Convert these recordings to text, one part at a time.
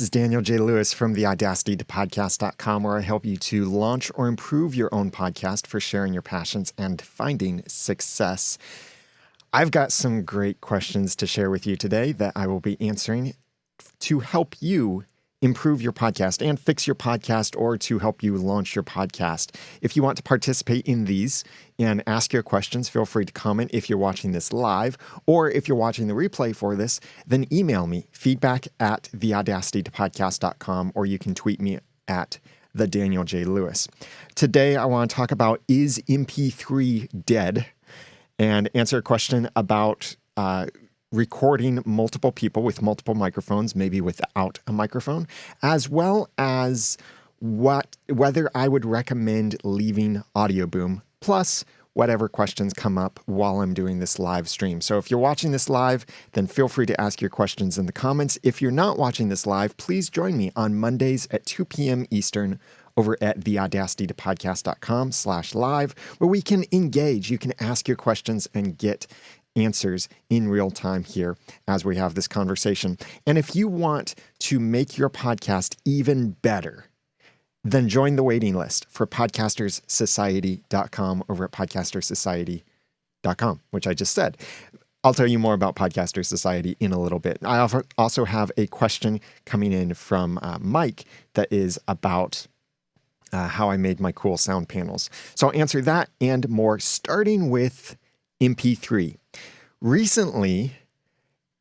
is Daniel J. Lewis from the Audacity to podcast.com, where I help you to launch or improve your own podcast for sharing your passions and finding success. I've got some great questions to share with you today that I will be answering to help you improve your podcast and fix your podcast, or to help you launch your podcast. If you want to participate in these and ask your questions, feel free to comment if you're watching this live, or if you're watching the replay for this, then email me, feedback@theaudacitytopodcast.com, or you can tweet me at the Daniel J. Lewis. Today, I want to talk about, is MP3 dead? And answer a question about recording multiple people with multiple microphones, maybe without a microphone, as well as whether I would recommend leaving Audioboom, plus whatever questions come up while I'm doing this live stream. So if you're watching this live, then feel free to ask your questions in the comments. If you're not watching this live, please join me on Mondays at 2 p.m. Eastern over at theaudacitytopodcast.com/live, where we can engage. You can ask your questions and get answers in real time here as we have this conversation. And if you want to make your podcast even better, then join the waiting list for podcasterssociety.com over at podcastersociety.com, which I just said. I'll tell you more about Podcaster Society in a little bit. I also have a question coming in from Mike that is about how I made my cool sound panels. So I'll answer that and more, starting with MP3. Recently,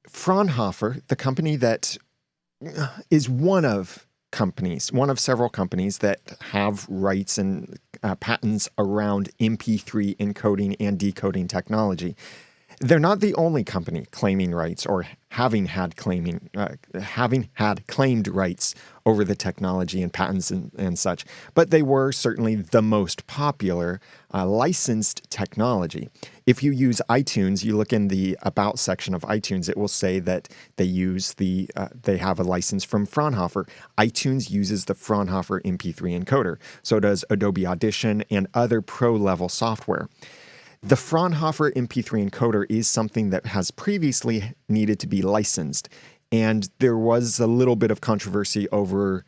Fraunhofer, the company that is one of several companies that have rights and patents around MP3 encoding and decoding technology. They're not the only company claiming rights or having had claimed rights over the technology and patents and such, but they were certainly the most popular licensed technology. If you use iTunes, you look in the About section of iTunes, it will say that they have a license from Fraunhofer. iTunes uses the Fraunhofer MP3 encoder. So does Adobe Audition and other pro-level software. The Fraunhofer MP3 encoder is something that has previously needed to be licensed, and there was a little bit of controversy over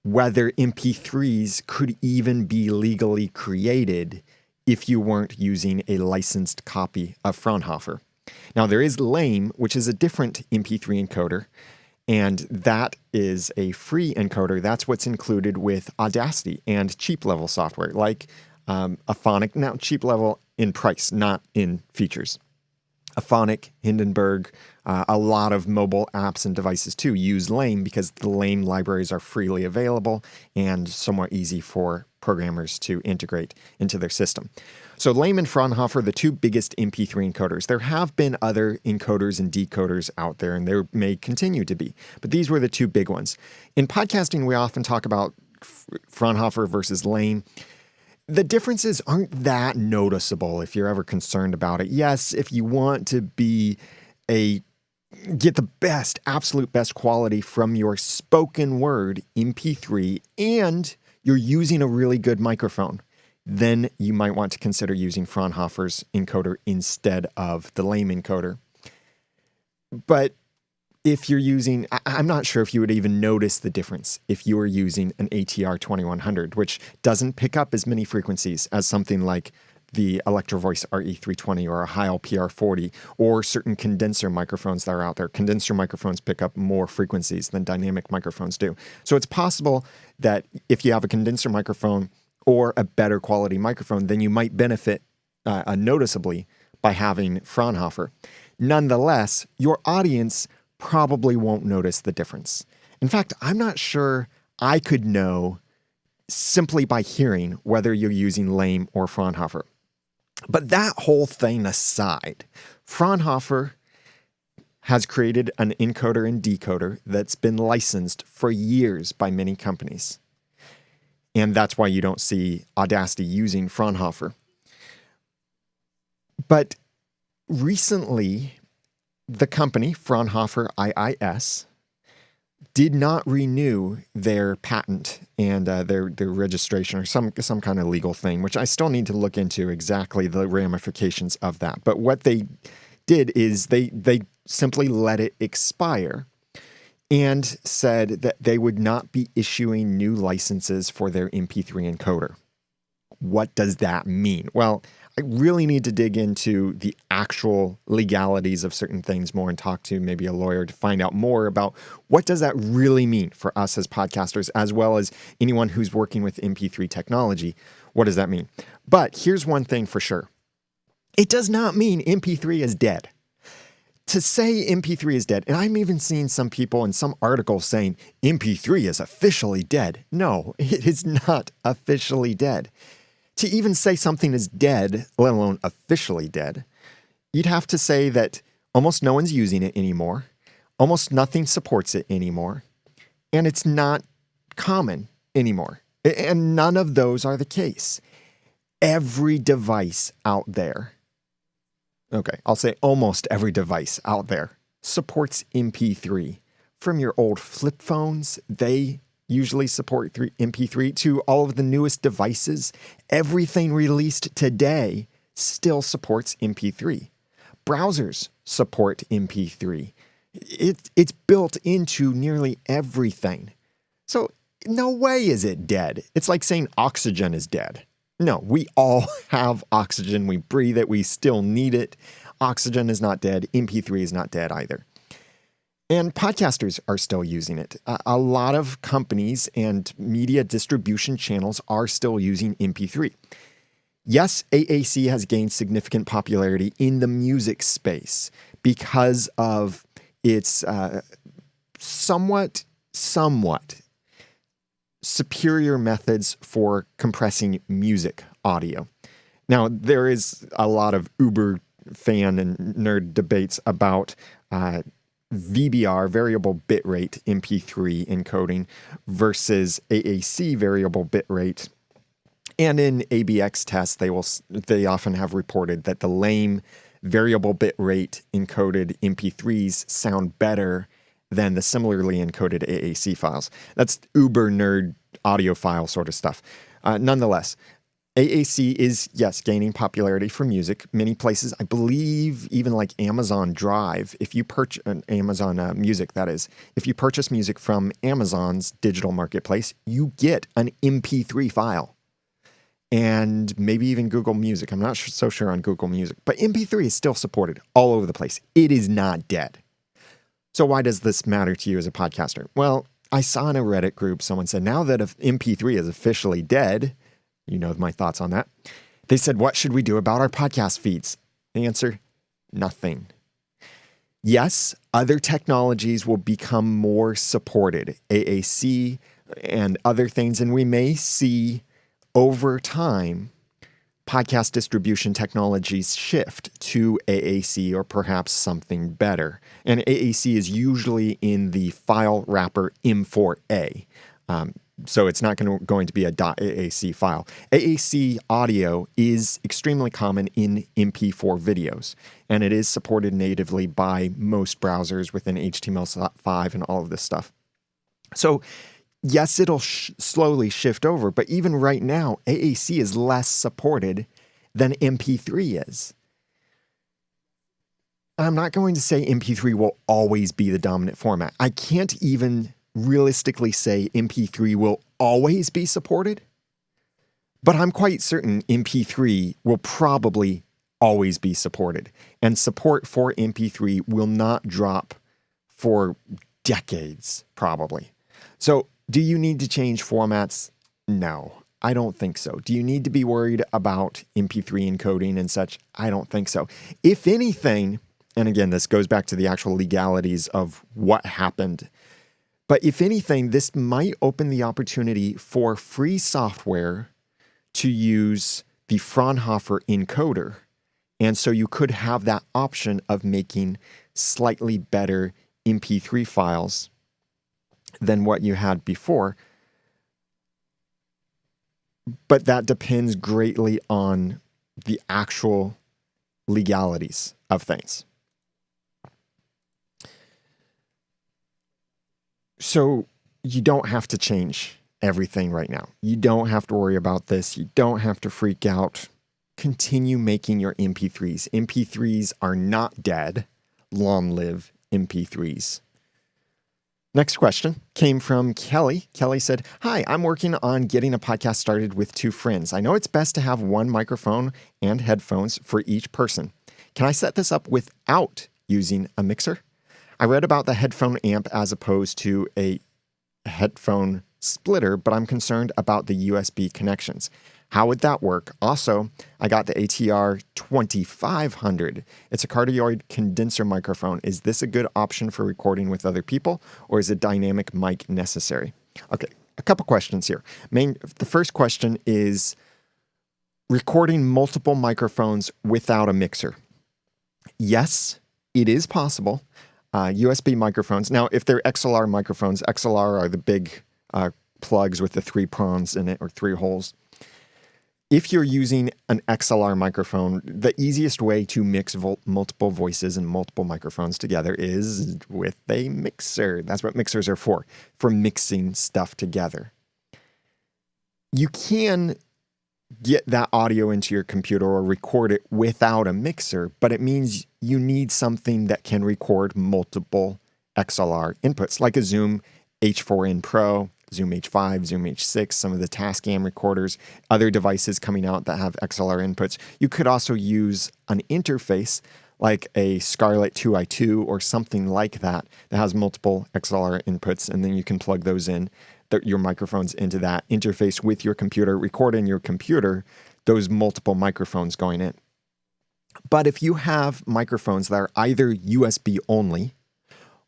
whether MP3s could even be legally created if you weren't using a licensed copy of Fraunhofer. Now, there is Lame, which is a different MP3 encoder, and that is a free encoder. That's what's included with Audacity and cheap-level software, like Aphonic. Now, cheap level in price, not in features. Aphonic, Hindenburg, a lot of mobile apps and devices too use Lame because the Lame libraries are freely available and somewhat easy for programmers to integrate into their system. So Lame and Fraunhofer are the two biggest MP3 encoders. There have been other encoders and decoders out there, and there may continue to be, but these were the two big ones. In podcasting, we often talk about Fraunhofer versus Lame. The differences aren't that noticeable if you're ever concerned about it. Yes, if you want to get the absolute best quality from your spoken word MP3 and you're using a really good microphone, then you might want to consider using Fraunhofer's encoder instead of the Lame encoder. But if you're using, I'm not sure if you would even notice the difference if you were using an ATR 2100, which doesn't pick up as many frequencies as something like the Electro Voice RE320 or a Heil PR40 or certain condenser microphones that are out there. Condenser microphones pick up more frequencies than dynamic microphones do. So it's possible that if you have a condenser microphone or a better quality microphone, then you might benefit noticeably by having Fraunhofer. Nonetheless, your audience probably won't notice the difference. In fact, I'm not sure I could know simply by hearing whether you're using Lame or Fraunhofer. But that whole thing aside, Fraunhofer has created an encoder and decoder that's been licensed for years by many companies. And that's why you don't see Audacity using Fraunhofer. But recently, the company, Fraunhofer IIS, did not renew their patent and their registration or some kind of legal thing, which I still need to look into exactly the ramifications of that. But what they did is they simply let it expire. and said that they would not be issuing new licenses for their MP3 encoder. What does that mean? Well, I really need to dig into the actual legalities of certain things more and talk to maybe a lawyer to find out more about what does that really mean for us as podcasters, as well as anyone who's working with MP3 technology. What does that mean? But here's one thing for sure. It does not mean MP3 is dead. To say MP3 is dead, and I'm even seeing some people in some articles saying MP3 is officially dead. No, it is not officially dead. To even say something is dead, let alone officially dead, you'd have to say that almost no one's using it anymore, almost nothing supports it anymore, and it's not common anymore. And none of those are the case. Every device out there, okay, I'll say almost every device out there supports MP3. From your old flip phones, they usually support MP3, to all of the newest devices. Everything released today still supports MP3. Browsers support MP3. It's built into nearly everything. So no way is it dead. It's like saying oxygen is dead. No, we all have oxygen. We breathe it. We still need it. Oxygen is not dead. MP3 is not dead either. And podcasters are still using it. A lot of companies and media distribution channels are still using MP3. Yes, AAC has gained significant popularity in the music space because of its somewhat superior methods for compressing music audio. Now, there is a lot of uber fan and nerd debates about VBR, variable bitrate MP3 encoding versus AAC, variable bitrate. And in ABX tests, they often have reported that the lame variable bitrate encoded MP3s sound better than the similarly encoded AAC files. That's uber nerd audiophile sort of stuff. Nonetheless, AAC is, yes, gaining popularity for music. Many places, I believe, even like Amazon Drive, if you purchase Amazon Music, that is, if you purchase music from Amazon's digital marketplace, you get an MP3 file. And maybe even Google Music. I'm not so sure on Google Music, but MP3 is still supported all over the place. It is not dead. So why does this matter to you as a podcaster? Well, I saw in a Reddit group, someone said, now that MP3 is officially dead, you know my thoughts on that. They said, what should we do about our podcast feeds? The answer, nothing. Yes, other technologies will become more supported, AAC and other things, and we may see over time podcast distribution technologies shift to AAC or perhaps something better. And AAC is usually in the file wrapper M4A. So it's not going to be a .AAC file. AAC audio is extremely common in MP4 videos, and it is supported natively by most browsers within HTML5 and all of this stuff. So yes, it'll slowly shift over, but even right now, AAC is less supported than MP3 is. I'm not going to say MP3 will always be the dominant format. I can't even realistically say MP3 will always be supported, but I'm quite certain MP3 will probably always be supported, and support for MP3 will not drop for decades, probably. So, do you need to change formats? No, I don't think so. Do you need to be worried about MP3 encoding and such? I don't think so. If anything, and again, this goes back to the actual legalities of what happened, but if anything, this might open the opportunity for free software to use the Fraunhofer encoder. And so you could have that option of making slightly better MP3 files than what you had before. But that depends greatly on the actual legalities of things. So you don't have to change everything right now. You don't have to worry about this. You don't have to freak out. Continue making your MP3s. MP3s are not dead. Long live MP3s. Next question came from Kelly. Kelly said, "Hi, I'm working on getting a podcast started with 2 friends. I know it's best to have one microphone and headphones for each person. Can I set this up without using a mixer? I read about the headphone amp as opposed to a headphone splitter, but I'm concerned about the USB connections. How would that work? Also, I got the ATR 2500. It's a cardioid condenser microphone. Is this a good option for recording with other people, or is a dynamic mic necessary?" Okay, a couple questions here. The first question is recording multiple microphones without a mixer. Yes, it is possible. USB microphones. Now, if they're XLR microphones, XLR are the big plugs with the 3 prongs in it, or 3 holes. If you're using an XLR microphone, the easiest way to mix multiple voices and multiple microphones together is with a mixer. That's what mixers are for mixing stuff together. You can get that audio into your computer or record it without a mixer, but it means you need something that can record multiple XLR inputs, like a Zoom H4n Pro, Zoom H5, Zoom H6, some of the Tascam recorders, other devices coming out that have XLR inputs. You could also use an interface like a Scarlett 2i2 or something like that that has multiple XLR inputs, and then you can plug those in, your microphones into that interface with your computer, record in your computer those multiple microphones going in. But if you have microphones that are either USB only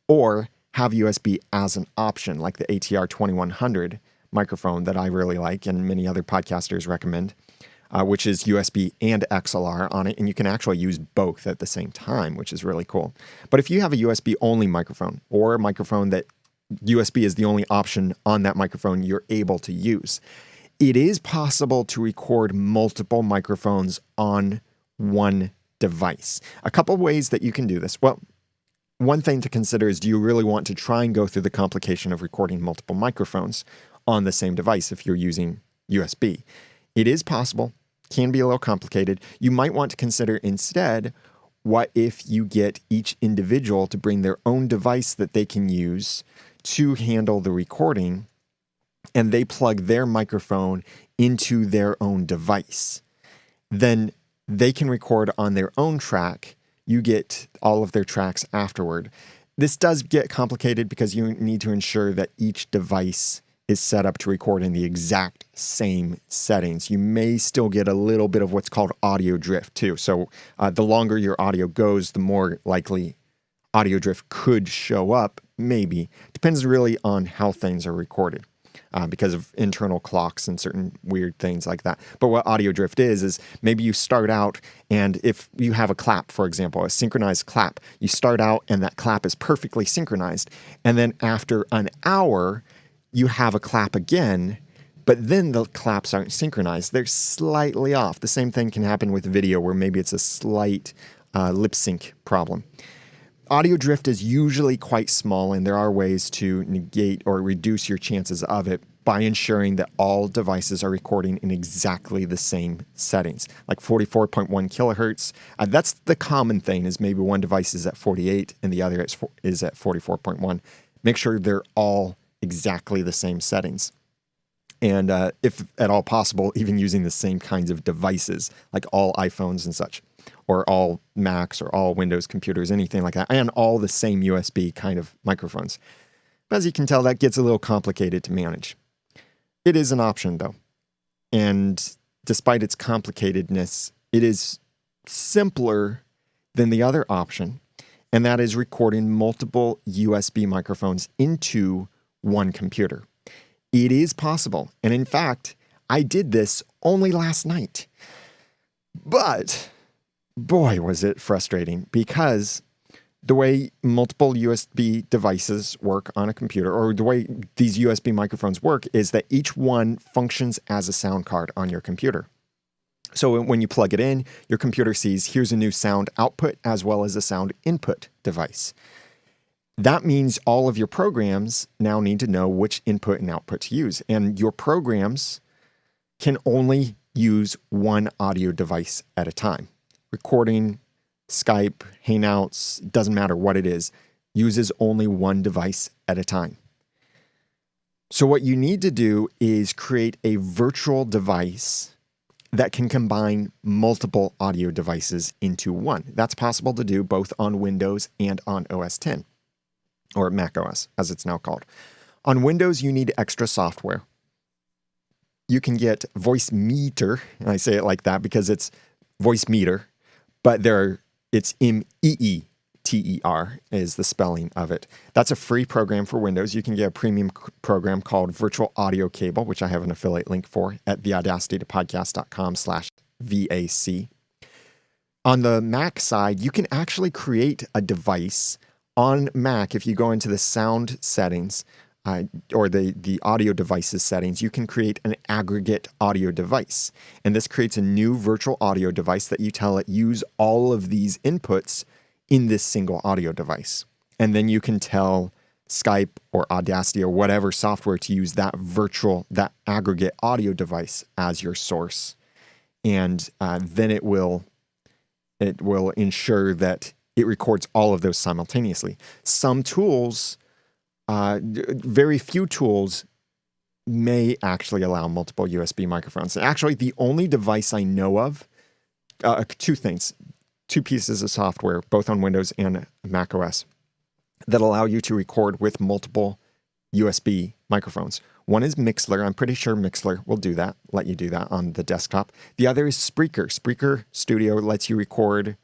or have USB as an option, like the ATR 2100 microphone that I really like and many other podcasters recommend, which is USB and XLR on it, and you can actually use both at the same time, which is really cool. But if you have a USB only microphone, or a microphone that USB is the only option on that microphone you're able to use, it is possible to record multiple microphones on one device. A couple ways that you can do this. Well, one thing to consider is, do you really want to try and go through the complication of recording multiple microphones on the same device if you're using USB? It is possible, can be a little complicated. You might want to consider instead, what if you get each individual to bring their own device that they can use to handle the recording, and they plug their microphone into their own device. Then they can record on their own track. You get all of their tracks afterward. This does get complicated because you need to ensure that each device is set up to record in the exact same settings. You may still get a little bit of what's called audio drift too. So the longer your audio goes, the more likely audio drift could show up, maybe. Depends really on how things are recorded because of internal clocks and certain weird things like that. But what audio drift is maybe you start out, and if you have a clap, for example, a synchronized clap, you start out and that clap is perfectly synchronized. And then after an hour, you have a clap again, but then the claps aren't synchronized. They're slightly off. The same thing can happen with video, where maybe it's a slight lip sync problem. Audio drift is usually quite small, and there are ways to negate or reduce your chances of it by ensuring that all devices are recording in exactly the same settings, like 44.1 kilohertz. That's the common thing, is maybe one device is at 48 and the other is at 44.1. Make sure they're all exactly the same settings. And if at all possible, even using the same kinds of devices, like all iPhones and such, or all Macs or all Windows computers, anything like that, and all the same USB kind of microphones. But as you can tell, that gets a little complicated to manage. It is an option, though. And despite its complicatedness, it is simpler than the other option, and that is recording multiple USB microphones into one computer. It is possible. And in fact, I did this only last night. But boy, was it frustrating, because the way multiple USB devices work on a computer, or the way these USB microphones work, is that each one functions as a sound card on your computer. So when you plug it in, your computer sees here's a new sound output as well as a sound input device. That means all of your programs now need to know which input and output to use. And your programs can only use one audio device at a time. Recording, Skype, Hangouts, doesn't matter what it is. uses only one device at a time. So what you need to do is create a virtual device that can combine multiple audio devices into one. That's possible to do both on Windows and on OS X, or Mac OS, as it's now called. On Windows, you need extra software. You can get Voice Meter, and I say it like that because it's Voice Meter, but it's MEETER is the spelling of it. That's a free program for Windows. You can get a premium program called Virtual Audio Cable, which I have an affiliate link for at theaudacitytopodcast.com/VAC. On the Mac side, you can actually create a device on Mac. If you go into the sound settings, or the audio devices settings, you can create an aggregate audio device. And this creates a new virtual audio device that you tell it use all of these inputs in this single audio device. And then you can tell Skype or Audacity or whatever software to use that aggregate audio device as your source. And then it will ensure that it records all of those simultaneously. Some tools, very few tools may actually allow multiple USB microphones. Actually, the only device I know of, two pieces of software, both on Windows and Mac OS, that allow you to record with multiple USB microphones. One is Mixler. I'm pretty sure Mixler will do that, let you do that on the desktop. The other is Spreaker. Spreaker Studio lets you record,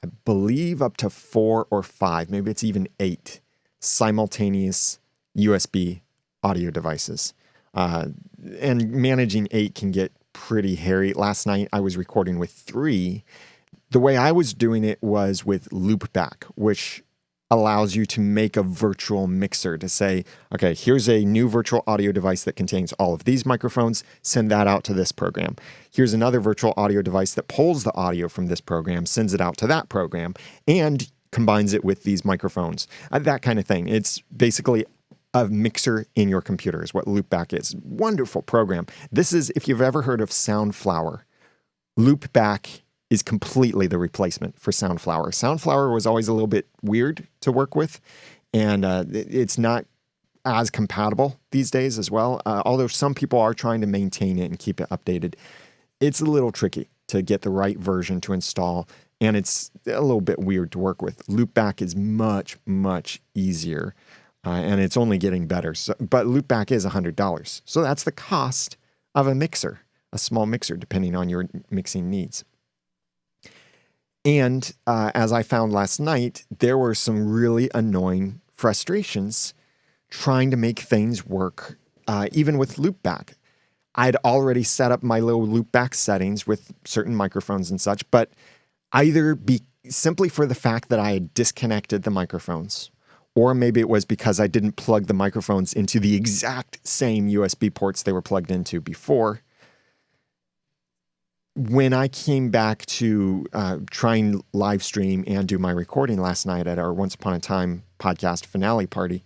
I believe, up to 4 or 5, maybe it's even 8 simultaneous USB audio devices. And managing 8 can get pretty hairy. Last night I was recording with 3. The way I was doing it was with Loopback, which allows you to make a virtual mixer to say, okay, here's a new virtual audio device that contains all of these microphones, send that out to this program. Here's another virtual audio device that pulls the audio from this program, sends it out to that program, and combines it with these microphones. That kind of thing. It's basically a mixer in your computer is what Loopback is. Wonderful program. This is, if you've ever heard of Soundflower, Loopback is completely the replacement for Soundflower. Soundflower was always a little bit weird to work with, and it's not as compatible these days as well. Although some people are trying to maintain it and keep it updated, it's a little tricky to get the right version to install, and it's a little bit weird to work with. Loopback is much, much easier, and it's only getting better. But Loopback is $100. So that's the cost of a mixer, a small mixer, depending on your mixing needs. And as I found last night, there were some really annoying frustrations trying to make things work, even with Loopback. I'd already set up my little Loopback settings with certain microphones and such, but either simply for the fact that I had disconnected the microphones, or maybe it was because I didn't plug the microphones into the exact same USB ports they were plugged into before. When I came back to trying live stream and do my recording last night at our Once Upon a Time podcast finale party,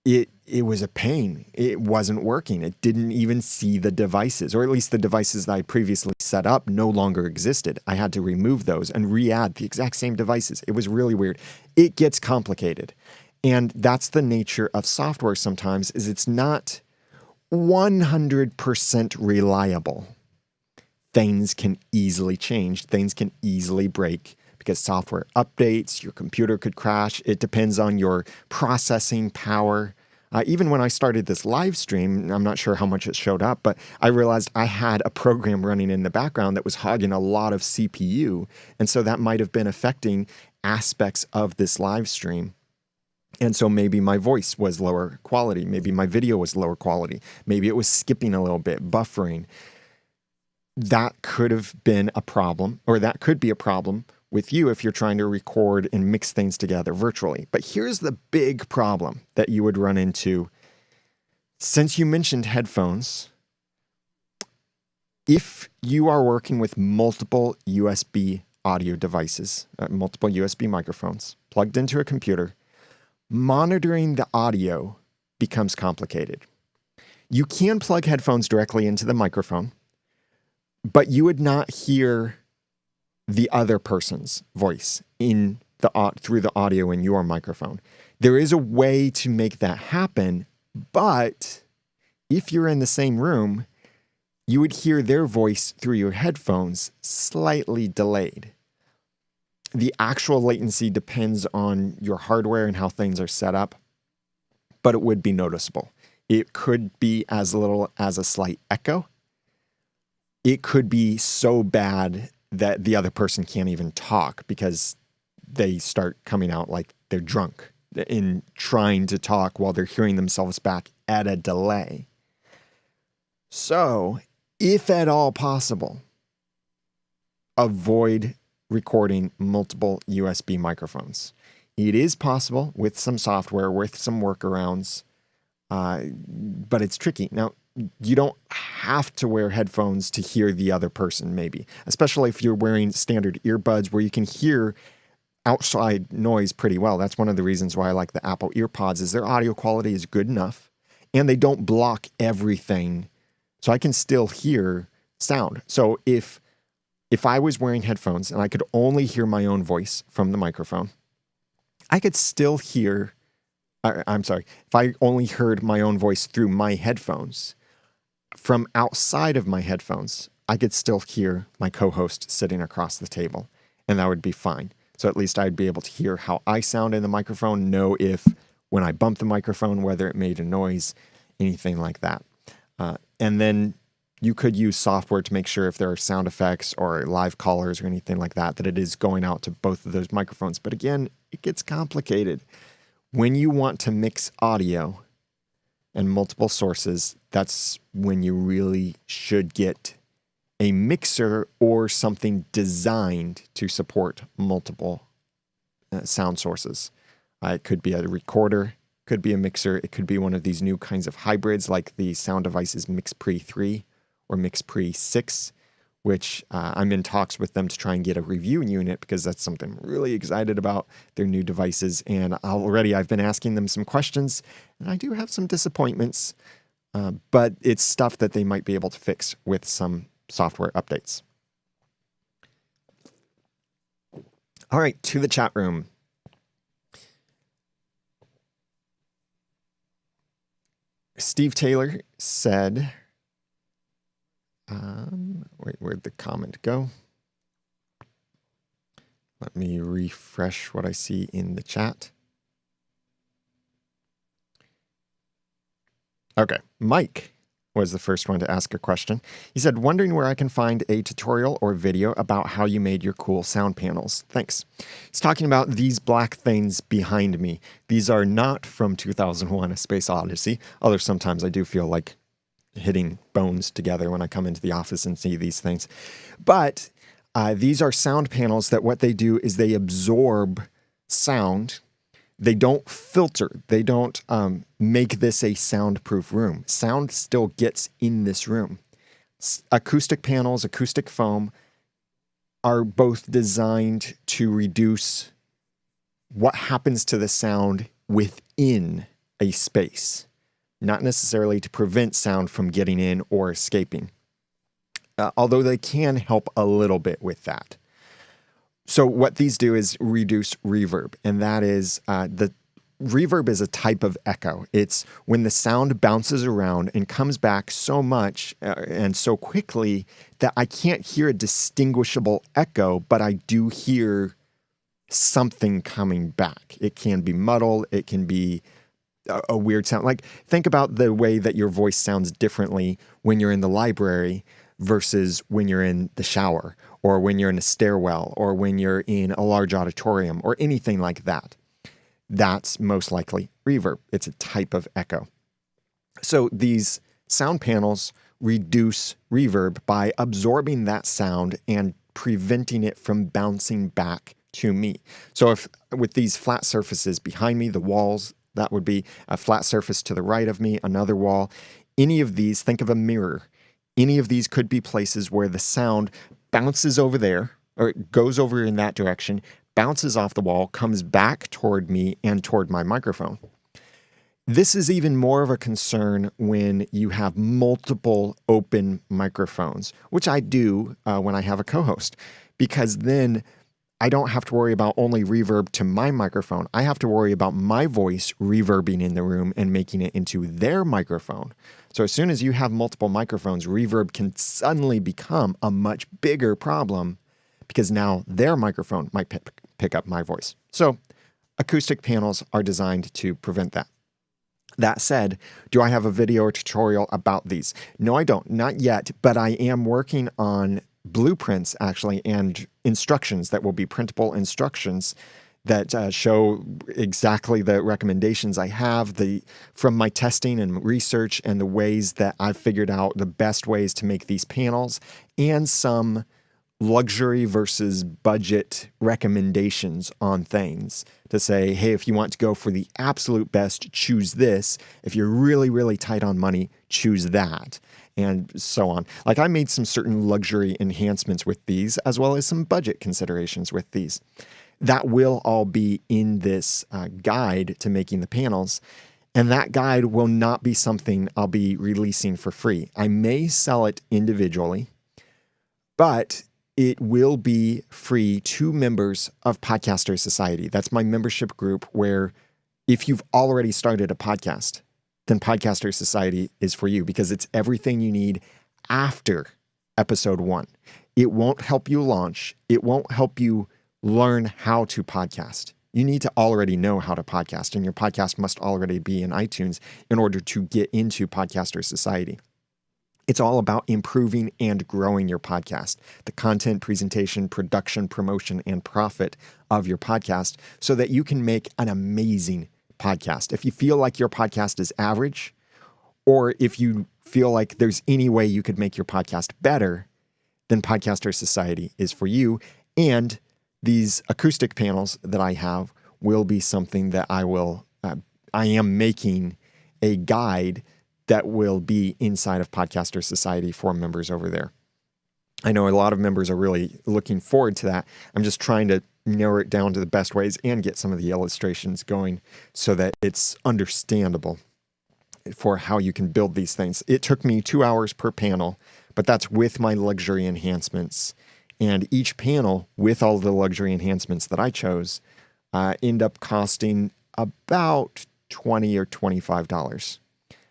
it was a pain. It wasn't working. It didn't even see the devices, or at least the devices that I previously set up no longer existed. I had to remove those and re-add the exact same devices. It was really weird. It gets complicated. And that's the nature of software sometimes, is it's not 100% reliable. Things can easily change. Things can easily break because software updates, your computer could crash. It depends on your processing power. Even when I started this live stream, I'm not sure how much it showed up, but I realized I had a program running in the background that was hogging a lot of CPU. And so that might have been affecting aspects of this live stream. And so maybe my voice was lower quality. Maybe my video was lower quality. Maybe it was skipping a little bit, buffering. That could have been a problem, or that could be a problem with you if you're trying to record and mix things together virtually. But here's the big problem that you would run into. Since you mentioned headphones, if you are working with multiple USB audio devices, multiple USB microphones plugged into a computer, monitoring the audio becomes complicated. You can plug headphones directly into the microphone, but you would not hear the other person's voice in through the audio in your microphone. There is a way to make that happen, but if you're in the same room, you would hear their voice through your headphones slightly delayed. The actual latency depends on your hardware and how things are set up, but it would be noticeable. It could be as little as a slight echo. It could be so bad that the other person can't even talk because they start coming out like they're drunk in trying to talk while they're hearing themselves back at a delay. So, if at all possible, avoid recording multiple USB microphones. It is possible with some software, with some workarounds, but it's tricky. Now, you don't have to wear headphones to hear the other person, maybe, especially if you're wearing standard earbuds where you can hear outside noise pretty well. That's one of the reasons why I like the Apple EarPods is their audio quality is good enough and they don't block everything. So I can still hear sound. So if I was wearing headphones and I could only hear my own voice from the microphone, I could still hear, if I only heard my own voice through my headphones, from outside of my headphones, I could still hear my co-host sitting across the table, and that would be fine. So at least I'd be able to hear how I sound in the microphone, know if when I bumped the microphone, whether it made a noise, anything like that. And then you could use software to make sure if there are sound effects or live callers or anything like that, that it is going out to both of those microphones. But again, it gets complicated. When you want to mix audio and multiple sources, that's when you really should get a mixer or something designed to support multiple sound sources. It could be a recorder, could be a mixer. It could be one of these new kinds of hybrids like the sound devices MixPre 3 or MixPre 6, which I'm in talks with them to try and get a review unit because that's something I'm really excited about, their new devices. And already I've been asking them some questions, and I do have some disappointments, but it's stuff that they might be able to fix with some software updates. All right, to the chat room. Steve Taylor said, wait, where'd the comment go? Let me refresh what I see in the chat. Okay, Mike was the first one to ask a question. He said, wondering where I can find a tutorial or video about how you made your cool sound panels. Thanks. He's talking about these black things behind me. These are not from 2001: A Space Odyssey, although sometimes I do feel like hitting bones together when I come into the office and see these things. But these are sound panels that what they do is they absorb sound. They don't filter. They don't make this a soundproof room. Sound still gets in this room. Acoustic panels, acoustic foam are both designed to reduce what happens to the sound within a space, not necessarily to prevent sound from getting in or escaping, although they can help a little bit with that. So what these do is reduce reverb, and that is the reverb is a type of echo. It's when the sound bounces around and comes back so much and so quickly that I can't hear a distinguishable echo, but I do hear something coming back. It can be muddled. It can be a weird sound. Like, think about the way that your voice sounds differently when you're in the library versus when you're in the shower, or when you're in a stairwell, or when you're in a large auditorium, or anything like that. That's most likely reverb. It's a type of echo. So these sound panels reduce reverb by absorbing that sound and preventing it from bouncing back to me. So if with these flat surfaces behind me, the walls, that would be a flat surface to the right of me, another wall. Any of these, think of a mirror. Any of these could be places where the sound bounces over there, or it goes over in that direction, bounces off the wall, comes back toward me and toward my microphone. This is even more of a concern when you have multiple open microphones, which I do when I have a co-host, because then I don't have to worry about only reverb to my microphone. I have to worry about my voice reverbing in the room and making it into their microphone. So as soon as you have multiple microphones, reverb can suddenly become a much bigger problem because now their microphone might pick up my voice. So acoustic panels are designed to prevent that. That said, do I have a video or tutorial about these? No, I don't. Not yet, but I am working on blueprints, actually, and instructions that will be printable instructions that show exactly the recommendations I have from my testing and research and the ways that I've figured out the best ways to make these panels, and some luxury versus budget recommendations on things to say, hey, if you want to go for the absolute best, choose this. If you're really, really tight on money, choose that, and so on. Like, I made some certain luxury enhancements with these, as well as some budget considerations with these. That will all be in this guide to making the panels. And that guide will not be something I'll be releasing for free. I may sell it individually, but it will be free to members of Podcaster Society. That's my membership group where if you've already started a podcast, then Podcaster Society is for you because it's everything you need after episode 1. It won't help you launch. It won't help you learn how to podcast. You need to already know how to podcast, and your podcast must already be in iTunes in order to get into Podcaster Society. It's all about improving and growing your podcast, the content, presentation, production, promotion, and profit of your podcast so that you can make an amazing podcast. If you feel like your podcast is average, or if you feel like there's any way you could make your podcast better, then Podcaster Society is for you. And these acoustic panels that I have will be something that I am making a guide that will be inside of Podcaster Society for members over there. I know a lot of members are really looking forward to that. I'm just trying to narrow it down to the best ways and get some of the illustrations going so that it's understandable for how you can build these things. It took me 2 hours per panel, but that's with my luxury enhancements. And each panel, with all the luxury enhancements that I chose, end up costing about $20 or $25.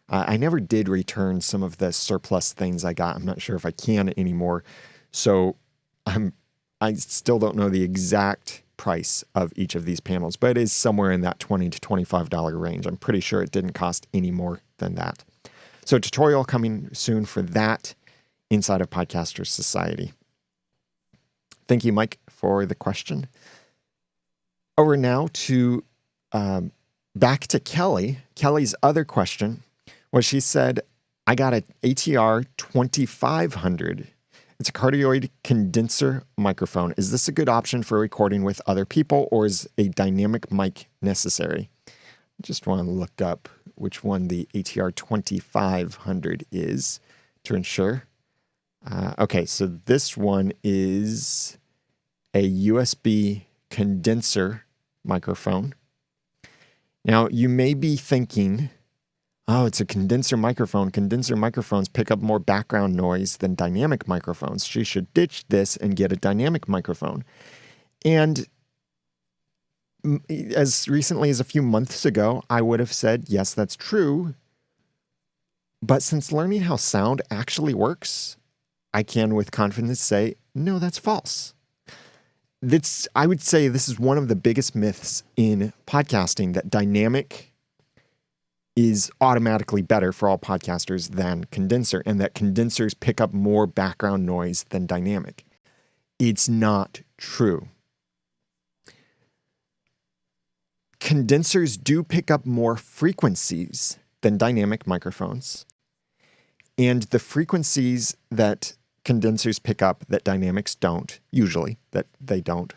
I never did return some of the surplus things I got. I'm not sure if I can anymore. So I still don't know the exact price of each of these panels, but it is somewhere in that $20 to $25 range. I'm pretty sure it didn't cost any more than that. So tutorial coming soon for that inside of Podcaster Society. Thank you, Mike, for the question. Over now to back to Kelly. Kelly's other question was, she said, I got an ATR 2500. It's a cardioid condenser microphone. Is this a good option for recording with other people, or is a dynamic mic necessary? I just want to look up which one the ATR 2500 is to ensure. Okay, so this one is a USB condenser microphone. Now, you may be thinking, oh, it's a condenser microphone. Condenser microphones pick up more background noise than dynamic microphones. She should ditch this and get a dynamic microphone. And as recently as a few months ago, I would have said, yes, that's true. But since learning how sound actually works, I can with confidence say, no, that's false. I would say this is one of the biggest myths in podcasting, that dynamic is automatically better for all podcasters than condenser, and that condensers pick up more background noise than dynamic. It's not true. Condensers do pick up more frequencies than dynamic microphones, and the frequencies that condensers pick up that dynamics don't, usually that they don't,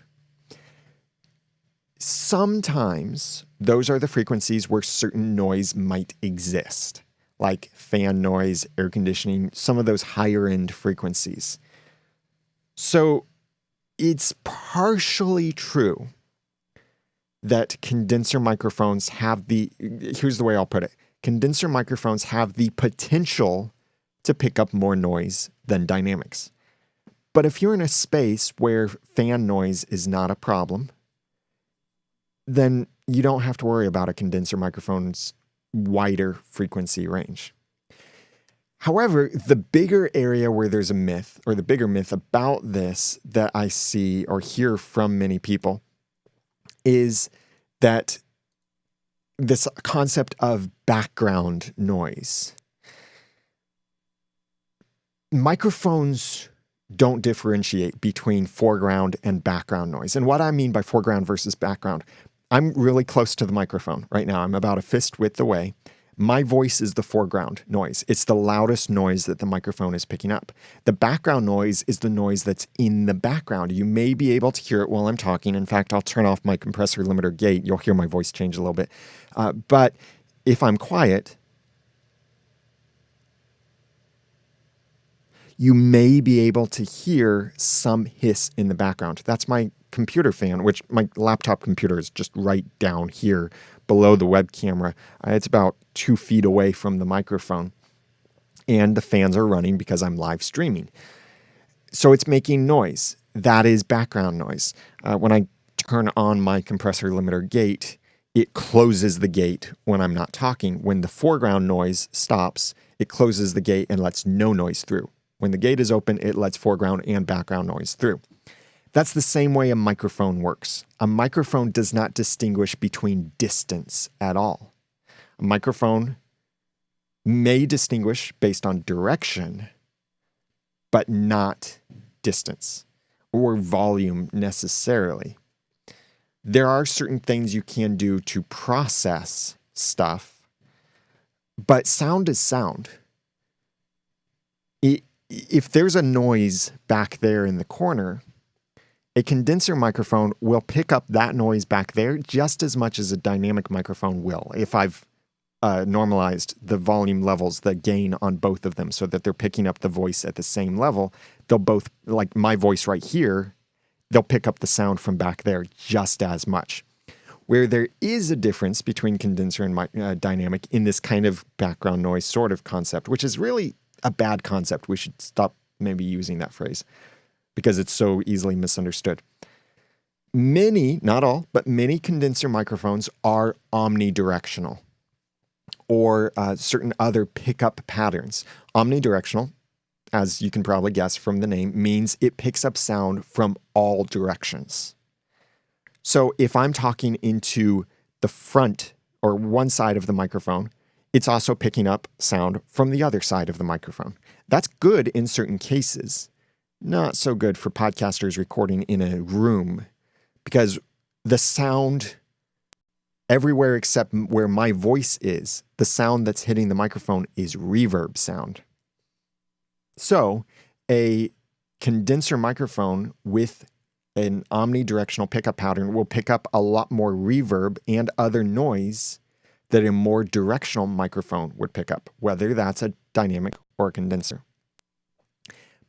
sometimes those are the frequencies where certain noise might exist, like fan noise, air conditioning, some of those higher end frequencies. So it's partially true that condenser microphones have here's the way I'll put it. Condenser microphones have the potential to pick up more noise than dynamics. But if you're in a space where fan noise is not a problem, then you don't have to worry about a condenser microphone's wider frequency range. However, the bigger area where there's a myth, or the bigger myth about this that I see or hear from many people, is that this concept of background noise. Microphones don't differentiate between foreground and background noise. And what I mean by foreground versus background, I'm really close to the microphone right now. I'm about a fist width away. My voice is the foreground noise. It's the loudest noise that the microphone is picking up. The background noise is the noise that's in the background. You may be able to hear it while I'm talking. In fact, I'll turn off my compressor limiter gate. You'll hear my voice change a little bit. But if I'm quiet, you may be able to hear some hiss in the background. That's my computer fan, which my laptop computer is just right down here below the web camera. It's about 2 feet away from the microphone. And the fans are running because I'm live streaming. So it's making noise. That is background noise. When I turn on my compressor limiter gate, it closes the gate when I'm not talking. When the foreground noise stops, it closes the gate and lets no noise through. When the gate is open, it lets foreground and background noise through. That's the same way a microphone works. A microphone does not distinguish between distance at all. A microphone may distinguish based on direction, but not distance or volume necessarily. There are certain things you can do to process stuff, but sound is sound. If there's a noise back there in the corner, a condenser microphone will pick up that noise back there just as much as a dynamic microphone will. If I've normalized the volume levels, the gain on both of them so that they're picking up the voice at the same level, they'll both, like my voice right here, they'll pick up the sound from back there just as much. Where there is a difference between condenser and dynamic in this kind of background noise sort of concept, which is really a bad concept. We should stop maybe using that phrase because it's so easily misunderstood. Many, not all, but many condenser microphones are omnidirectional or certain other pickup patterns. Omnidirectional, as you can probably guess from the name, means it picks up sound from all directions. So if I'm talking into the front or one side of the microphone, it's also picking up sound from the other side of the microphone. That's good in certain cases. Not so good for podcasters recording in a room because the sound everywhere except where my voice is, the sound that's hitting the microphone is reverb sound. So a condenser microphone with an omnidirectional pickup pattern will pick up a lot more reverb and other noise that a more directional microphone would pick up, whether that's a dynamic or a condenser.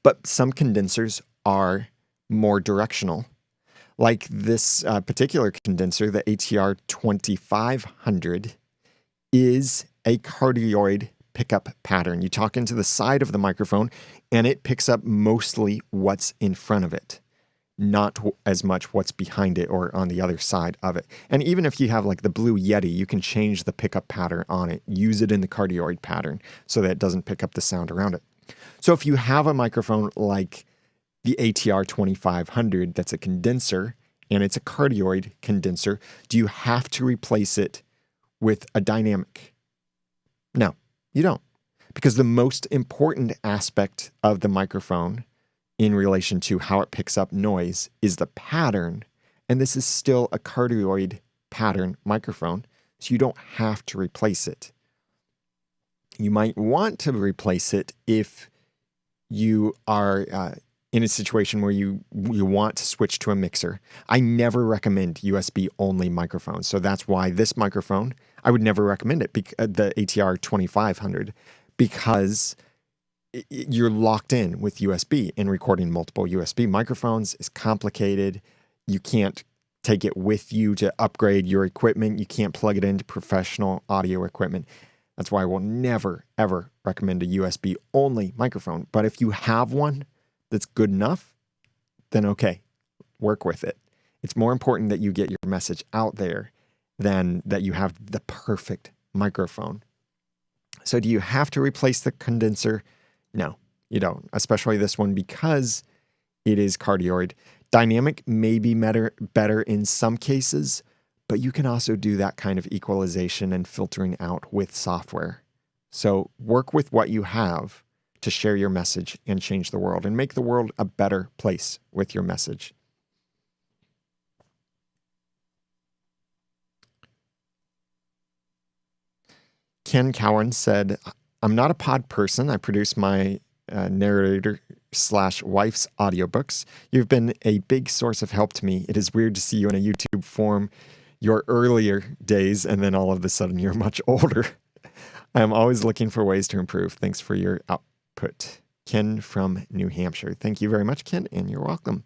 But some condensers are more directional. Like this particular condenser, the ATR 2500, is a cardioid pickup pattern. You talk into the side of the microphone, and it picks up mostly what's in front of it, not as much what's behind it or on the other side of it. And even if you have like the Blue Yeti, you can change the pickup pattern on it, use it in the cardioid pattern so that it doesn't pick up the sound around it. So if you have a microphone like the ATR 2500 that's a condenser and it's a cardioid condenser, do you have to replace it with a dynamic? No, you don't. Because the most important aspect of the microphone in relation to how it picks up noise is the pattern. And this is still a cardioid pattern microphone, so you don't have to replace it. You might want to replace it if you are in a situation where you want to switch to a mixer. I never recommend USB-only microphones. So that's why this microphone, I would never recommend it, the ATR 2500, because you're locked in with USB, and recording multiple USB microphones is complicated. You can't take it with you to upgrade your equipment. You can't plug it into professional audio equipment. That's why I will never, ever recommend a USB-only microphone. But if you have one that's good enough, then okay, work with it. It's more important that you get your message out there than that you have the perfect microphone. So do you have to replace the condenser? No, you don't, especially this one because it is cardioid. Dynamic may be better in some cases, but you can also do that kind of equalization and filtering out with software. So work with what you have to share your message and change the world and make the world a better place with your message. Ken Cowan said, I'm not a pod person. I produce my narrator/wife's audiobooks. You've been a big source of help to me. It is weird to see you in a YouTube form your earlier days, and then all of a sudden you're much older. I am always looking for ways to improve. Thanks for your output. Ken from New Hampshire. Thank you very much, Ken, and you're welcome.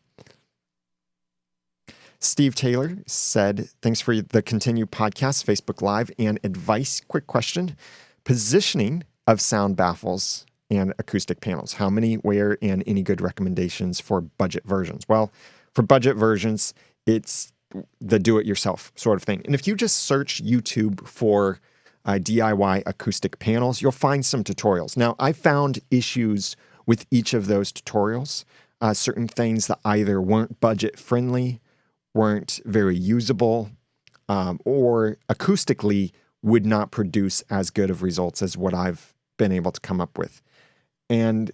Steve Taylor said, thanks for the continued podcast, Facebook Live, and advice. Quick question. Positioning of sound baffles and acoustic panels. How many, where, and any good recommendations for budget versions? Well, for budget versions, it's the do-it-yourself sort of thing. And if you just search YouTube for DIY acoustic panels, you'll find some tutorials. Now, I found issues with each of those tutorials. Certain things that either weren't budget-friendly, weren't very usable, or acoustically would not produce as good of results as what I've been able to come up with. And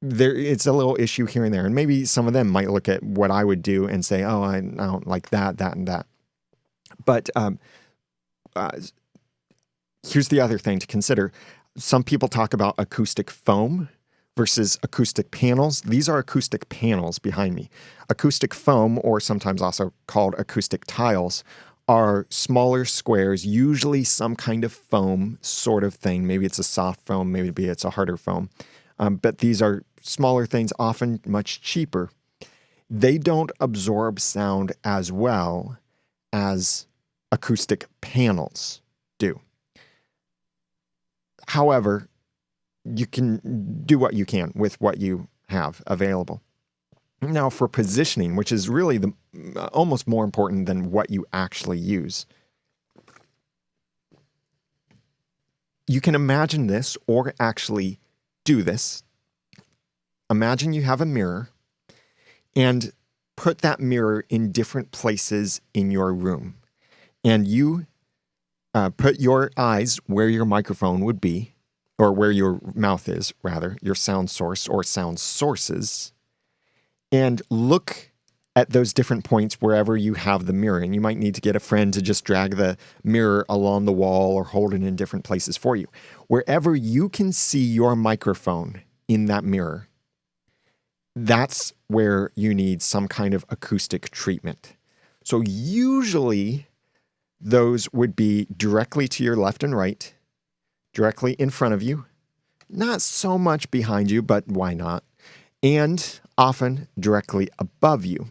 it's a little issue here and there. And maybe some of them might look at what I would do and say, oh, I don't like that, and that. But here's the other thing to consider. Some people talk about acoustic foam versus acoustic panels. These are acoustic panels behind me. Acoustic foam, or sometimes also called acoustic tiles, are smaller squares, usually some kind of foam sort of thing. Maybe it's a soft foam, maybe it's a harder foam. But these are smaller things, often much cheaper. They don't absorb sound as well as acoustic panels do. However, you can do what you can with what you have available. Now, for positioning, which is really almost more important than what you actually use, you can imagine this or actually do this. Imagine you have a mirror and put that mirror in different places in your room. And you put your eyes where your microphone would be, or where your mouth is, rather, your sound source or sound sources, and look at those different points wherever you have the mirror. And you might need to get a friend to just drag the mirror along the wall or hold it in different places for you. Wherever you can see your microphone in that mirror, that's where you need some kind of acoustic treatment. So usually those would be directly to your left and right, directly in front of you, not so much behind you, but why not? And often directly above you.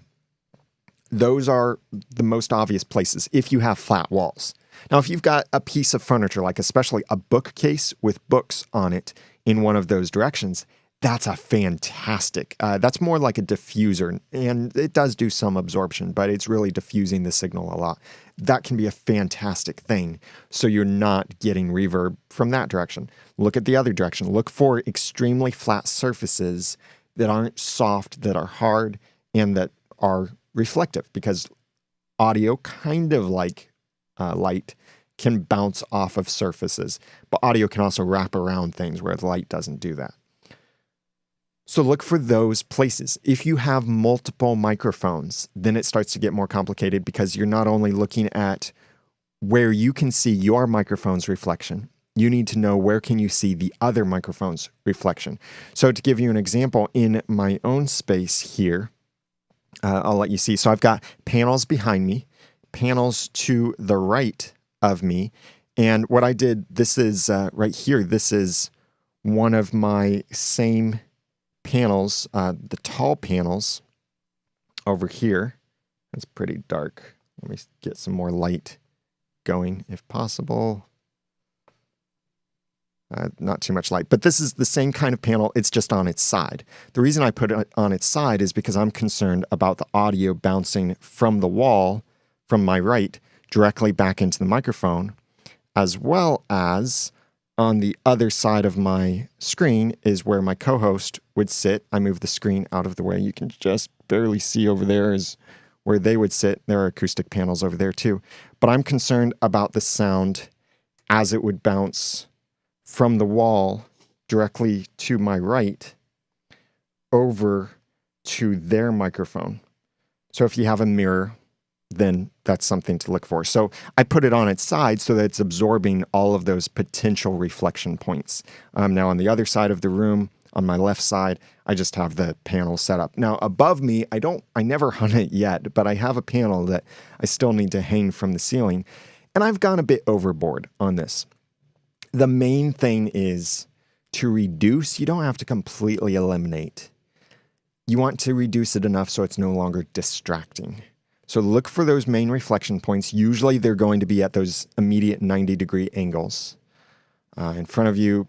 Those are the most obvious places if you have flat walls. Now, if you've got a piece of furniture, like especially a bookcase with books on it in one of those directions, that's a fantastic, that's more like a diffuser, and it does do some absorption, but it's really diffusing the signal a lot. That can be a fantastic thing, so you're not getting reverb from that direction. Look at the other direction. Look for extremely flat surfaces that aren't soft, that are hard, and that are reflective, because audio, kind of like light, can bounce off of surfaces, but audio can also wrap around things where the light doesn't do that. So look for those places. If you have multiple microphones, then it starts to get more complicated, because you're not only looking at where you can see your microphone's reflection, you need to know where can you see the other microphone's reflection. So to give you an example, in my own space here, I'll let you see. So I've got panels behind me, panels to the right of me. And what I did, this is right here, this is one of my same panels, the tall panels over here. It's pretty dark. Let me get some more light going if possible. Not too much light. But this is the same kind of panel. It's just on its side. The reason I put it on its side is because I'm concerned about the audio bouncing from the wall, from my right, directly back into the microphone, as well as on the other side of my screen is where my co-host would sit. I move the screen out of the way. You can just barely see over there is where they would sit. There are acoustic panels over there too. But I'm concerned about the sound as it would bounce from the wall directly to my right over to their microphone. So if you have a mirror, then that's something to look for. So I put it on its side so that it's absorbing all of those potential reflection points. Now on the other side of the room, on my left side, I just have the panel set up. Now above me, I never hung it yet, but I have a panel that I still need to hang from the ceiling. And I've gone a bit overboard on this. The main thing is to reduce. You don't have to completely eliminate. You want to reduce it enough so it's no longer distracting. So look for those main reflection points. Usually they're going to be at those immediate 90-degree angles. In front of you,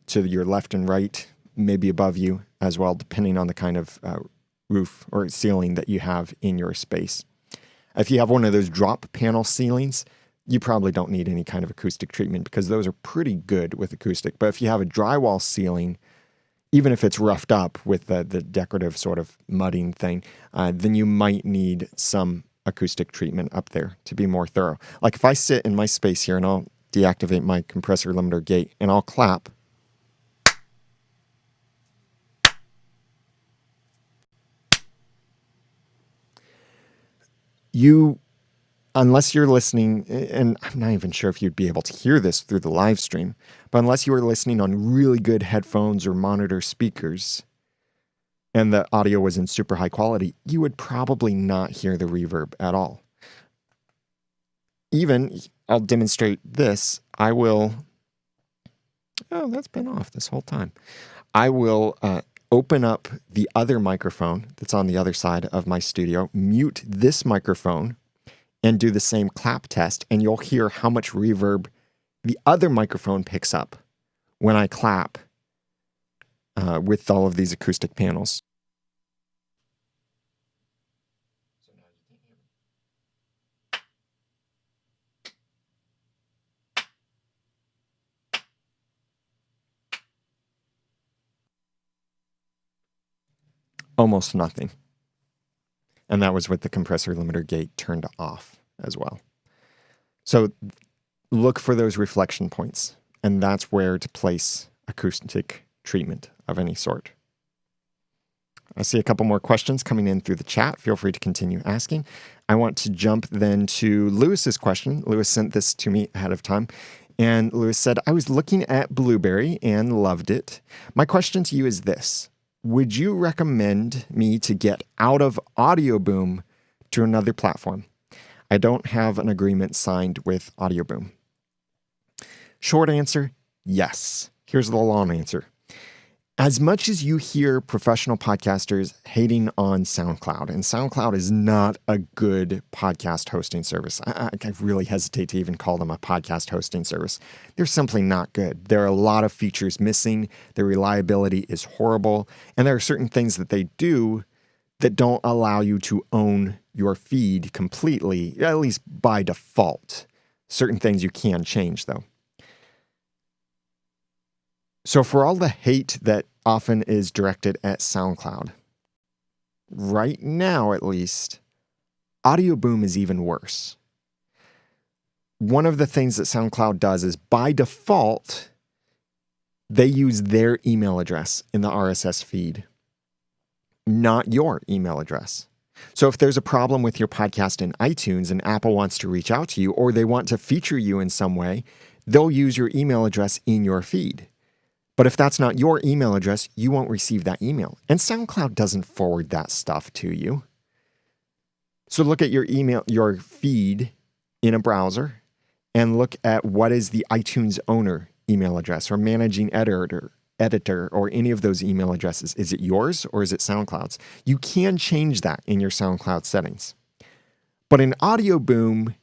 to your left and right, maybe above you as well, depending on the kind of roof or ceiling that you have in your space. If you have one of those drop panel ceilings, you probably don't need any kind of acoustic treatment because those are pretty good with acoustic. But if you have a drywall ceiling, even if it's roughed up with the decorative sort of mudding thing, then you might need some acoustic treatment up there to be more thorough. Like if I sit in my space here and I'll deactivate my compressor limiter gate and I'll clap, unless you're listening, and I'm not even sure if you'd be able to hear this through the live stream, but unless you were listening on really good headphones or monitor speakers and the audio was in super high quality, you would probably not hear the reverb at all. Even, I'll demonstrate this. Oh, that's been off this whole time. I will open up the other microphone that's on the other side of my studio, mute this microphone, and do the same clap test, and you'll hear how much reverb the other microphone picks up when I clap with all of these acoustic panels. Almost nothing. And that was with the compressor limiter gate turned off as well. So look for those reflection points, and that's where to place acoustic treatment of any sort. I see a couple more questions coming in through the chat. Feel free to continue asking. I want to jump then to Lewis's question. Lewis sent this to me ahead of time. And Lewis said, I was looking at Blubrry and loved it. My question to you is this. Would you recommend me to get out of Audioboom to another platform? I don't have an agreement signed with Audioboom. Short answer, yes. Here's the long answer. As much as you hear professional podcasters hating on SoundCloud, and SoundCloud is not a good podcast hosting service. I really hesitate to even call them a podcast hosting service. They're simply not good. There are a lot of features missing. Their reliability is horrible. And there are certain things that they do that don't allow you to own your feed completely, at least by default. Certain things you can change, though. So for all the hate that often is directed at SoundCloud, right now at least, Audioboom is even worse. One of the things that SoundCloud does is by default, they use their email address in the RSS feed, not your email address. So if there's a problem with your podcast in iTunes and Apple wants to reach out to you or they want to feature you in some way, they'll use your email address in your feed. But if that's not your email address, you won't receive that email. And SoundCloud doesn't forward that stuff to you. So look at your email, your feed in a browser, and look at what is the iTunes owner email address or managing editor, or any of those email addresses. Is it yours or is it SoundCloud's? You can change that in your SoundCloud settings. But in Audioboom,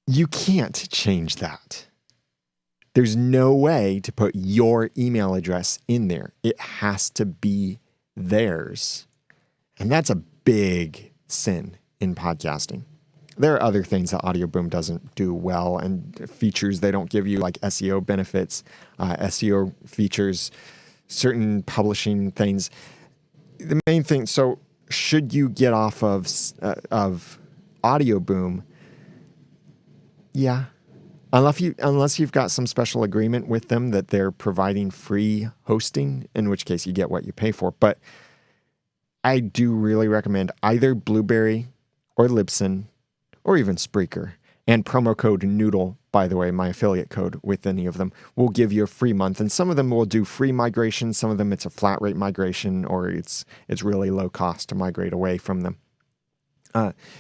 you can't change that. There's no way to put your email address in there. It has to be theirs. And that's a big sin in podcasting. There are other things that Audioboom doesn't do well, and features they don't give you, like SEO benefits, SEO features, certain publishing things. The main thing, so should you get off of Audioboom? Yeah. Unless you've got some special agreement with them that they're providing free hosting, in which case you get what you pay for. But I do really recommend either Blubrry or Libsyn or even Spreaker. And promo code Noodle, by the way, my affiliate code with any of them, will give you a free month. And some of them will do free migration. Some of them it's a flat rate migration, or it's really low cost to migrate away from them.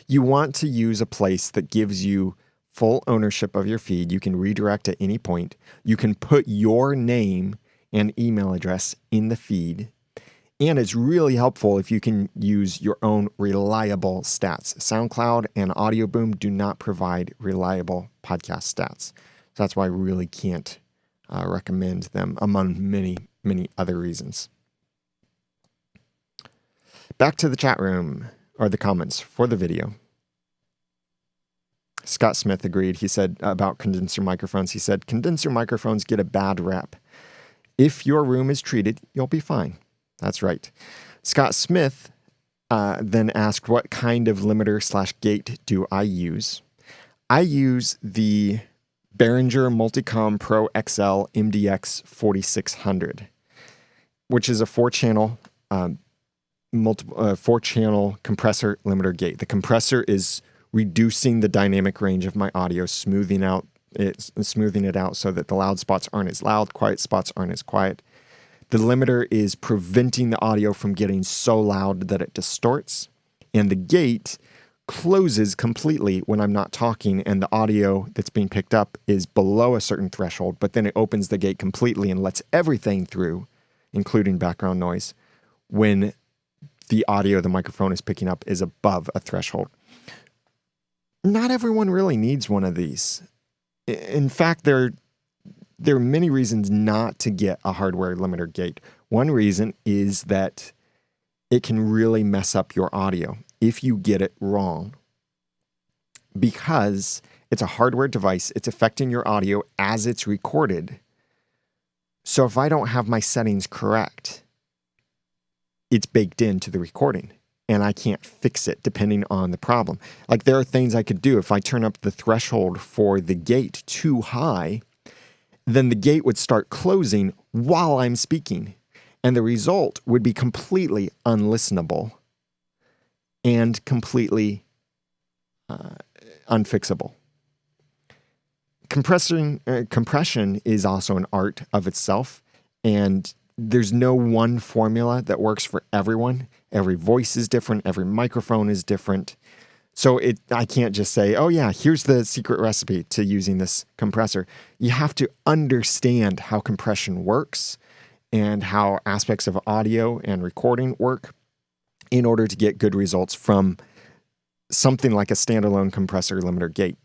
You want to use a place that gives you full ownership of your feed. You can redirect at any point. You can put your name and email address in the feed. And it's really helpful if you can use your own reliable stats. SoundCloud and Audioboom do not provide reliable podcast stats. So that's why I really can't recommend them, among many, many other reasons. Back to the chat room, or the comments for the video. Scott Smith agreed. He said about condenser microphones, he said, condenser microphones get a bad rep. If your room is treated, you'll be fine. That's right. Scott Smith then asked, what kind of limiter/gate do I use? I use the Behringer Multicom Pro XL MDX 4600, which is a four-channel compressor limiter gate. The compressor is reducing the dynamic range of my audio, smoothing it out so that the loud spots aren't as loud, quiet spots aren't as quiet. The limiter is preventing the audio from getting so loud that it distorts, and the gate closes completely when I'm not talking and the audio that's being picked up is below a certain threshold, but then it opens the gate completely and lets everything through, including background noise, when the audio the microphone is picking up is above a threshold. Not everyone really needs one of these. In fact, there are many reasons not to get a hardware limiter gate. One reason is that it can really mess up your audio if you get it wrong, because it's a hardware device. It's affecting your audio as it's recorded. So if I don't have my settings correct, it's baked into the recording and I can't fix it depending on the problem. Like, there are things I could do. If I turn up the threshold for the gate too high, then the gate would start closing while I'm speaking, and the result would be completely unlistenable and completely unfixable. Compression is also an art of itself, and there's no one formula that works for everyone. Every voice is different. Every microphone is different. So I can't just say, oh yeah, here's the secret recipe to using this compressor. You have to understand how compression works and how aspects of audio and recording work in order to get good results from something like a standalone compressor limiter gate.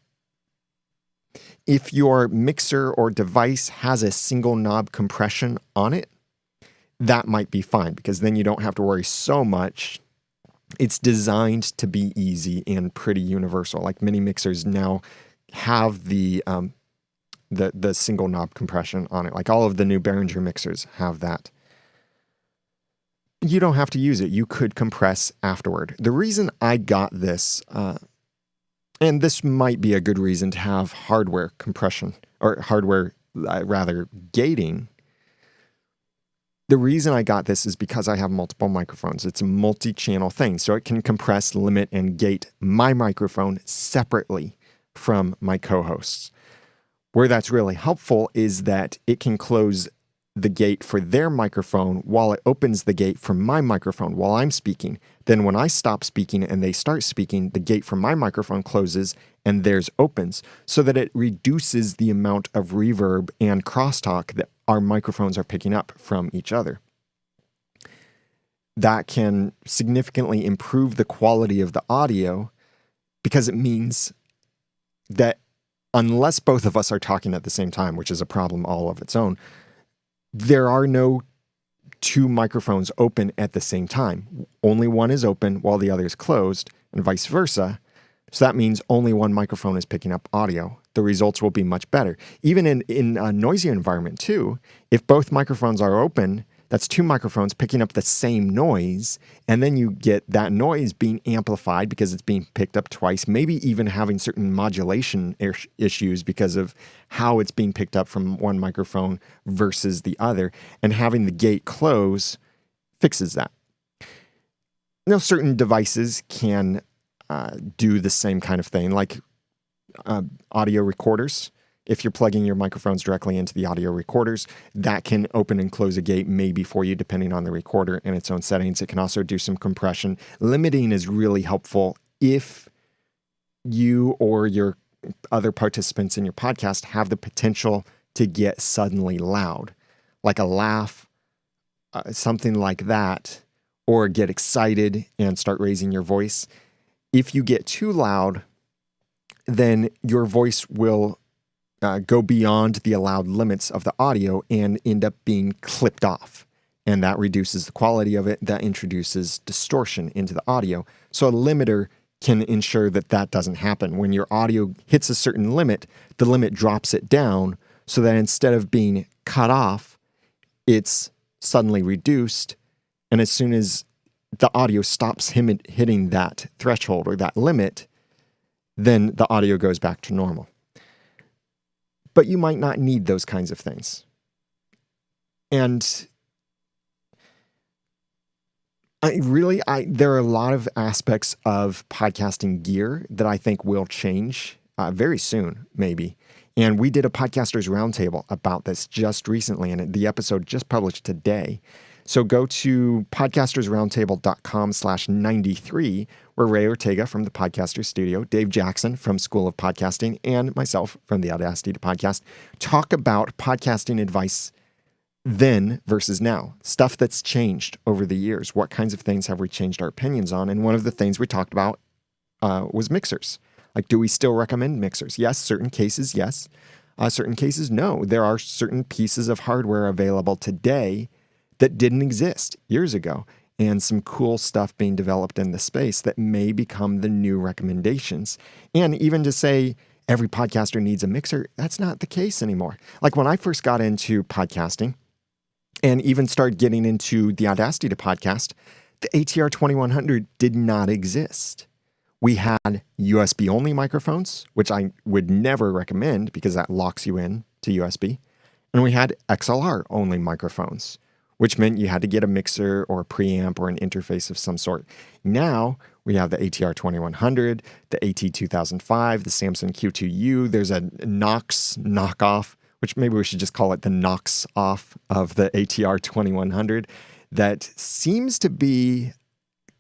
If your mixer or device has a single knob compression on it, that might be fine, because then you don't have to worry so much. It's designed to be easy and pretty universal. Like, many mixers now have the single knob compression on it. Like, all of the new Behringer mixers have that. You don't have to use it. You could compress afterward. The reason I got this, and this might be a good reason to have hardware compression, or hardware, rather, gating. The reason I got this is because I have multiple microphones. It's a multi-channel thing, so it can compress, limit, and gate my microphone separately from my co-hosts. Where that's really helpful is that it can close the gate for their microphone while it opens the gate for my microphone while I'm speaking. Then when I stop speaking and they start speaking, the gate for my microphone closes and theirs opens, so that it reduces the amount of reverb and crosstalk that our microphones are picking up from each other. That can significantly improve the quality of the audio, because it means that unless both of us are talking at the same time, which is a problem all of its own, there are no two microphones open at the same time. Only one is open while the other is closed, and vice versa. So that means only one microphone is picking up audio. The results will be much better. Even in a noisy environment too, if both microphones are open, that's two microphones picking up the same noise, and then you get that noise being amplified because it's being picked up twice, maybe even having certain modulation issues because of how it's being picked up from one microphone versus the other, and having the gate close fixes that. Now, certain devices can do the same kind of thing, like audio recorders. If you're plugging your microphones directly into the audio recorders, that can open and close a gate maybe for you depending on the recorder and its own settings. It can also do some compression. Limiting is really helpful if you or your other participants in your podcast have the potential to get suddenly loud, like a laugh, something like that, or get excited and start raising your voice. If you get too loud, then your voice will go beyond the allowed limits of the audio and end up being clipped off. And that reduces the quality of it. That introduces distortion into the audio. So a limiter can ensure that that doesn't happen. When your audio hits a certain limit, the limit drops it down so that instead of being cut off, it's suddenly reduced. And as soon as the audio stops hitting that threshold or that limit, then the audio goes back to normal. But you might not need those kinds of things. And there are a lot of aspects of podcasting gear that I think will change very soon, maybe. And we did a Podcasters Roundtable about this just recently, and the episode just published today. So go to podcastersroundtable.com/93, where Ray Ortega from the Podcaster Studio, Dave Jackson from School of Podcasting, and myself from the Audacity to Podcast talk about podcasting advice then versus now. Stuff that's changed over the years. What kinds of things have we changed our opinions on? And one of the things we talked about was mixers. Like, do we still recommend mixers? Yes. Certain cases, yes. Certain cases, no. There are certain pieces of hardware available today that didn't exist years ago, and some cool stuff being developed in the space that may become the new recommendations. And even to say every podcaster needs a mixer, that's not the case anymore. Like when I first got into podcasting and even started getting into the Audacity to Podcast, the ATR 2100 did not exist. We had USB-only microphones, which I would never recommend because that locks you in to USB. And we had XLR-only microphones, which meant you had to get a mixer or a preamp or an interface of some sort. Now we have the ATR 2100, the AT 2005, the Samson Q2U. There's a Knox knockoff, which maybe we should just call it the Knox off of the ATR 2100, that seems to be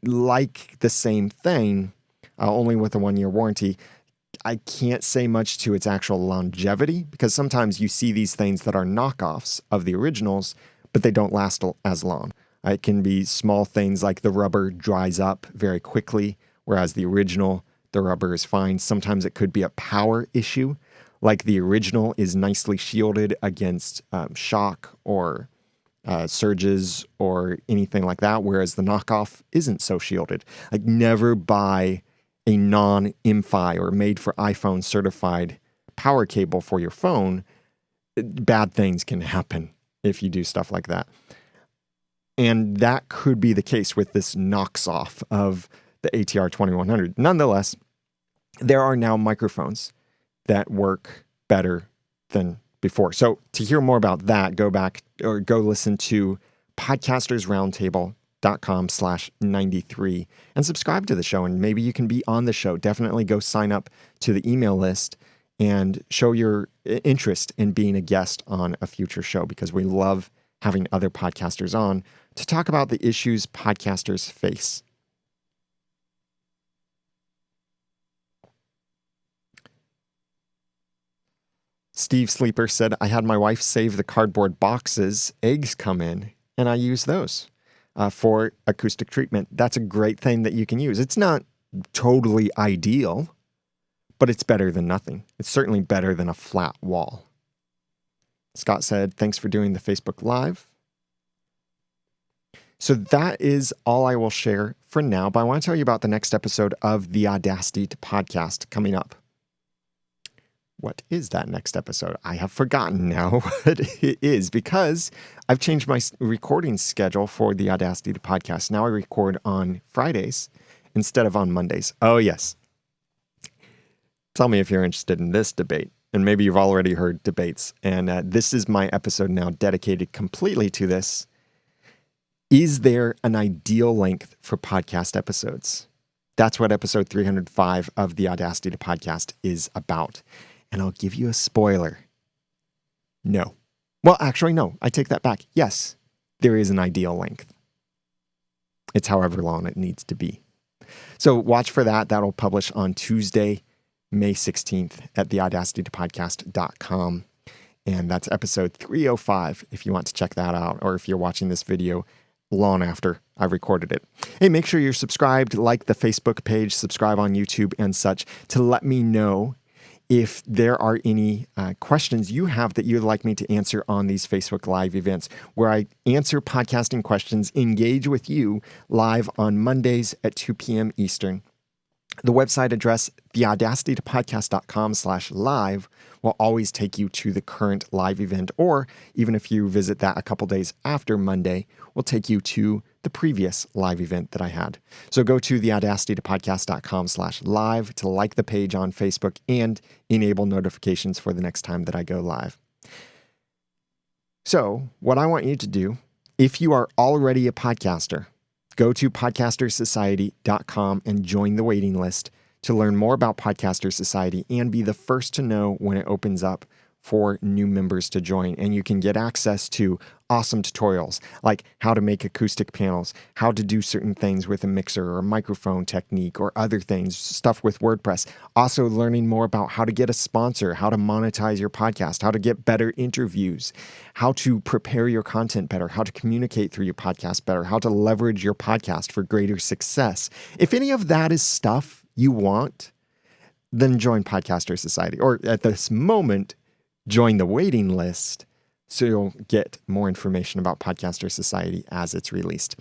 like the same thing, only with a 1-year warranty. I can't say much to its actual longevity because sometimes you see these things that are knockoffs of the originals, but they don't last as long. It can be small things like the rubber dries up very quickly, whereas the original, the rubber is fine. Sometimes it could be a power issue, like the original is nicely shielded against shock or surges or anything like that, whereas the knockoff isn't so shielded. Like, never buy a non-MFi or made for iPhone certified power cable for your phone. Bad things can happen if you do stuff like that. And that could be the case with this knocks off of the ATR 2100. Nonetheless, there are now microphones that work better than before. So to hear more about that, go back or go listen to podcastersroundtable.com/93 and subscribe to the show, and maybe you can be on the show. Definitely go sign up to the email list and show your interest in being a guest on a future show, because we love having other podcasters on to talk about the issues podcasters face. Steve Sleeper said, I had my wife save the cardboard boxes eggs come in, and I use those for acoustic treatment. That's a great thing that you can use. It's not totally ideal, but it's better than nothing. It's certainly better than a flat wall. Scott said, thanks for doing the Facebook Live. So that is all I will share for now, but I want to tell you about the next episode of the Audacity podcast coming up. What is that next episode? I have forgotten now what it is because I've changed my recording schedule for the Audacity podcast. Now I record on Fridays instead of on Mondays. Oh, yes. Tell me if you're interested in this debate. And maybe you've already heard debates. And this is my episode now dedicated completely to this. Is there an ideal length for podcast episodes? That's what episode 305 of the Audacity podcast is about. And I'll give you a spoiler. No. Well, actually, no. I take that back. Yes, there is an ideal length. It's however long it needs to be. So watch for that. That'll publish on Tuesday, May 16th at theaudacitypodcast.com. And that's episode 305 if you want to check that out, or if you're watching this video long after I recorded it. Hey, make sure you're subscribed, like the Facebook page, subscribe on YouTube and such to let me know if there are any questions you have that you'd like me to answer on these Facebook Live events, where I answer podcasting questions, engage with you live on Mondays at 2 p.m. Eastern. The website address, theaudacitypodcast.com/live, will always take you to the current live event, or even if you visit that a couple days after Monday, will take you to the previous live event that I had. So go to theaudacitypodcast.com/live to like the page on Facebook and enable notifications for the next time that I go live. So what I want you to do, if you are already a podcaster, go to podcastersociety.com and join the waiting list to learn more about Podcaster Society and be the first to know when it opens up for new members to join. And you can get access to awesome tutorials like how to make acoustic panels, how to do certain things with a mixer or a microphone technique or other things, stuff with WordPress. Also learning more about how to get a sponsor, how to monetize your podcast, how to get better interviews, how to prepare your content better, how to communicate through your podcast better, how to leverage your podcast for greater success. If any of that is stuff you want, then join Podcaster Society, or at this moment, join the waiting list so you'll get more information about Podcaster Society as it's released.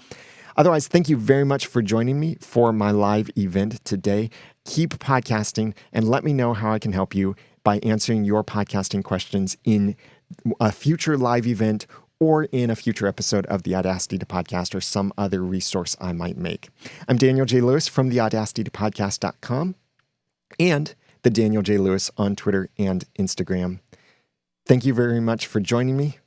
Otherwise, thank you very much for joining me for my live event today. Keep podcasting and let me know how I can help you by answering your podcasting questions in a future live event or in a future episode of the Audacity podcast or some other resource I might make. I'm Daniel J. Lewis from theaudacitypodcast.com and the Daniel J. Lewis on Twitter and Instagram. Thank you very much for joining me.